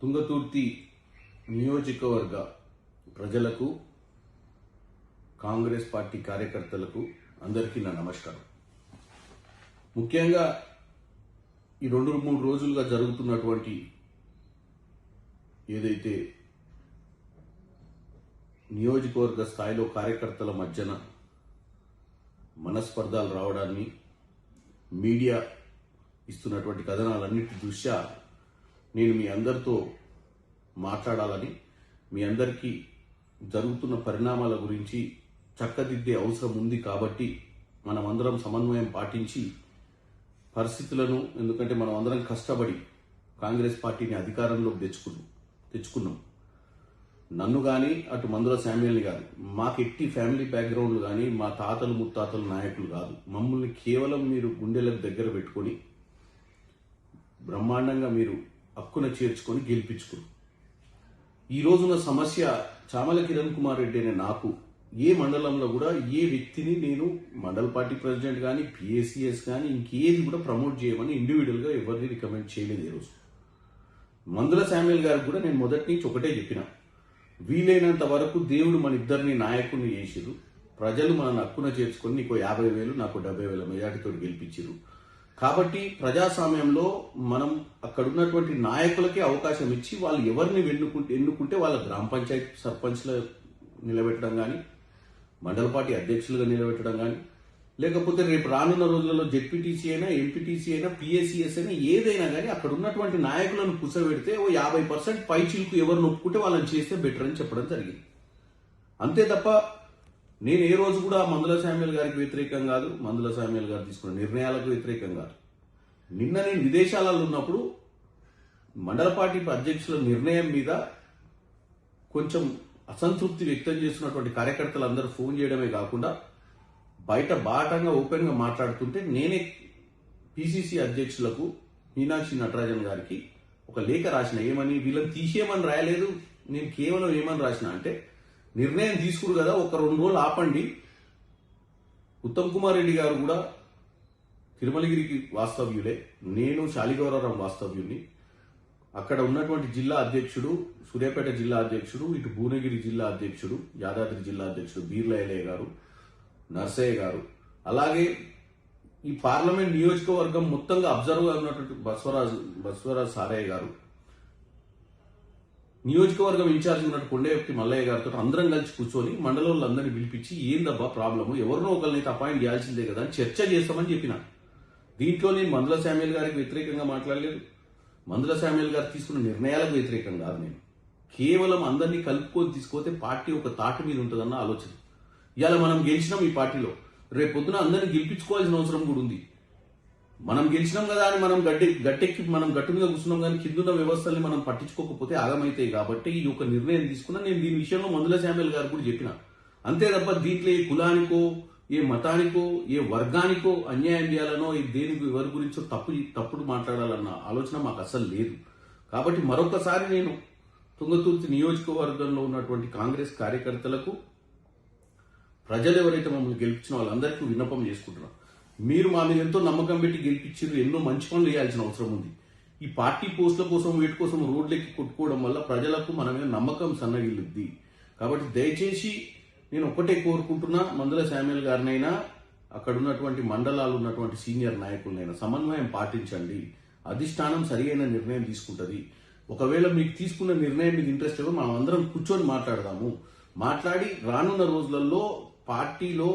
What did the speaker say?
తుంగతుర్తి నియోజకవర్గ ప్రజలకు, కాంగ్రెస్ పార్టీ కార్యకర్తలకు అందరికీ నా నమస్కారం. ముఖ్యంగా ఈ 2-3 రోజులుగా జరుగుతున్నటువంటి ఏదైతే నియోజకవర్గ స్థాయిలో కార్యకర్తల మధ్యన మనస్పర్ధాలు రావడాన్ని, మీడియా ఇస్తున్నటువంటి కథనాలన్నిటి దృష్ట్యా నేను మీ అందరితో మాట్లాడాలని, మీ అందరికీ జరుగుతున్న పరిణామాల గురించి చక్కదిద్దే అవసరం ఉంది కాబట్టి మనమందరం సమన్వయం పాటించి పరిస్థితులను, ఎందుకంటే మనం అందరం కష్టపడి కాంగ్రెస్ పార్టీని అధికారంలోకి తెచ్చుకున్నాం. నన్ను కానీ అటు మందుల శామ్యుల్ని కాదు, మాకు ఎట్టి ఫ్యామిలీ బ్యాక్గ్రౌండ్ కానీ మా తాతలు ముత్తాతలు నాయకులు కాదు. మమ్మల్ని కేవలం మీరు గుండెలకు దగ్గర పెట్టుకొని బ్రహ్మాండంగా మీరు హక్కున చేర్చుకొని గెలిపించుకున్నారు. ఈ రోజున సమస్య చామల కిరణ్ కుమార్ రెడ్డి అనే నాకు ఏ మండలంలో కూడా ఏ వ్యక్తిని నేను మండల పార్టీ ప్రెసిడెంట్ కానీ పిఏసిఎస్ కానీ ఇంకేది కూడా ప్రమోట్ చేయమని ఇండివిజువల్గా ఎవరిని రికమెండ్ చేయలేదు. ఈరోజు మందుల శామ్యుల్ గారికి కూడా నేను మొదటి నుంచి ఒకటే చెప్పిన, వీలైనంత వరకు దేవుడు మన ఇద్దరిని నాయకుడిని చేసిరు, ప్రజలు మన హక్కున చేర్చుకొని నీకు 50,000 నాకు 70,000 మెజార్టీతో గెలిపించారు. కాబట్టి ప్రజాస్వామ్యంలో మనం అక్కడ ఉన్నటువంటి నాయకులకే అవకాశం ఇచ్చి వాళ్ళు ఎవరిని ఎన్నుకుంటే వాళ్ళ గ్రామ పంచాయతీ సర్పంచ్లు నిలబెట్టడం కానీ, మండల పార్టీ అధ్యక్షులుగా నిలబెట్టడం కానీ, లేకపోతే రేపు రానున్న రోజులలో జెడ్పీటీసీ అయినా, ఎంపీటీసీ అయినా, పిఎస్సిఎస్ అయినా ఏదైనా కానీ అక్కడ ఉన్నటువంటి నాయకులను కూర్చోబెడితే 50% పై చిలుకు ఎవరు నొప్పుకుంటే వాళ్ళని చేస్తే బెటర్ అని చెప్పడం జరిగింది. అంతే తప్ప నేను ఏ రోజు కూడా మందుల శామ్యుల్ గారికి వ్యతిరేకం కాదు, మందుల శామ్యుల్ గారు తీసుకున్న నిర్ణయాలకు వ్యతిరేకం కాదు. నిన్న నేను విదేశాలలో ఉన్నప్పుడు మండల పార్టీ అధ్యక్షుల నిర్ణయం మీద కొంచెం అసంతృప్తి వ్యక్తం చేస్తున్నటువంటి కార్యకర్తలు అందరూ ఫోన్ చేయడమే కాకుండా బయట బాటంగా ఓపెన్గా మాట్లాడుతుంటే నేనే పిసిసి అధ్యక్షులకు మీనాక్షి నటరాజన్ గారికి ఒక లేఖ రాసిన. ఏమని? వీళ్ళని తీసేయమని రాయలేదు, నేను కేవలం ఏమని రాసిన అంటే, నిర్ణయం తీసుకురు కదా, ఒక 2 రోజులు ఆపండి. ఉత్తమ్ కుమార్ రెడ్డి గారు కూడా తిరుమలగిరికి వాస్తవ్యులే, నేను శాలిగౌరవరం వాస్తవ్యుని. అక్కడ ఉన్నటువంటి జిల్లా అధ్యక్షుడు, సూర్యాపేట జిల్లా అధ్యక్షుడు, ఇటు భువనగిరి జిల్లా అధ్యక్షుడు, యాదాద్రి జిల్లా అధ్యక్షుడు బీర్ల ఎలయ్య గారు, నర్సయ్య గారు, అలాగే ఈ పార్లమెంట్ నియోజకవర్గం మొత్తంగా అబ్జర్వ్గా ఉన్నటువంటి బస్వరాజ్ సారయ్య గారు, నియోజకవర్గం ఇన్ఛార్జ్ ఉన్నట్టు కొండయప్తి మల్లయ్య గారితో అందరం కలిసి కూర్చొని మండలందరినీ పిలిపించి ఏందబ్బా ప్రాబ్లము, ఎవరినో ఒకరినైతే అపాయింట్ చేయాల్సిందే కదా అని చర్చ చేస్తామని చెప్పిన. దీంట్లో నేను మందుల శామ్యుల్ గారికి వ్యతిరేకంగా మాట్లాడలేదు, మందుల శామ్యుల్ గారు తీసుకున్న నిర్ణయాలకు వ్యతిరేకం కాదు. నేను కేవలం అందరినీ కలుపుకొని తీసుకొస్తే పార్టీ ఒక తాటి మీద ఉంటుందన్న ఆలోచన. ఇవాళ మనం గెలిచినాం ఈ పార్టీలో, రేపు పొద్దున అందరినీ గెలిపించుకోవాల్సిన అవసరం కూడా ఉంది. మనం గెలిచినాం కదా అని మనం గట్టెక్కి మనం గట్టు మీద కూర్చున్నాం కానీ కిందున్న వ్యవస్థల్ని మనం పట్టించుకోకపోతే ఆగమైతాయి. కాబట్టి ఈ ఒక నిర్ణయం తీసుకున్నా. నేను దీని విషయంలో మందుల శామ్యుల్ గారు కూడా చెప్పిన. అంతే తప్ప దీంట్లో ఏ కులానికో, ఏ మతానికో, ఏ వర్గానికో అన్యాయం చేయాలనో, దేనికి ఎవరి గురించో తప్పుడు మాట్లాడాలన్న ఆలోచన మాకు అసలు లేదు. కాబట్టి మరొకసారి నేను తుంగతుర్తి నియోజకవర్గంలో ఉన్నటువంటి కాంగ్రెస్ కార్యకర్తలకు, ప్రజలు ఎవరైతే మమ్మల్ని గెలిపించిన వాళ్ళందరికీ విన్నపం చేసుకుంటున్నాం. మీరు మా మీద ఎంతో నమ్మకం పెట్టి గెలిపించారు, ఎన్నో మంచి పనులు చేయాల్సిన అవసరం ఉంది. ఈ పార్టీ పోస్టుల కోసం, వీటి కోసం రోడ్లెక్కి కొట్టుకోవడం వల్ల ప్రజలకు మన మీద నమ్మకం సన్నగిల్లుద్ది. కాబట్టి దయచేసి నేను ఒక్కటే కోరుకుంటున్నా, మందుల శామ్యుల్ గారినైనా అక్కడ ఉన్నటువంటి మండలాలు ఉన్నటువంటి సీనియర్ నాయకులనైనా సమన్వయం పాటించండి. అధిష్టానం సరి అయిన నిర్ణయం తీసుకుంటుంది. ఒకవేళ మీకు తీసుకున్న నిర్ణయం మీకు ఇంట్రెస్ట్ ఏమో మనం అందరం కూర్చొని మాట్లాడదాము. మాట్లాడి రానున్న రోజులలో పార్టీలో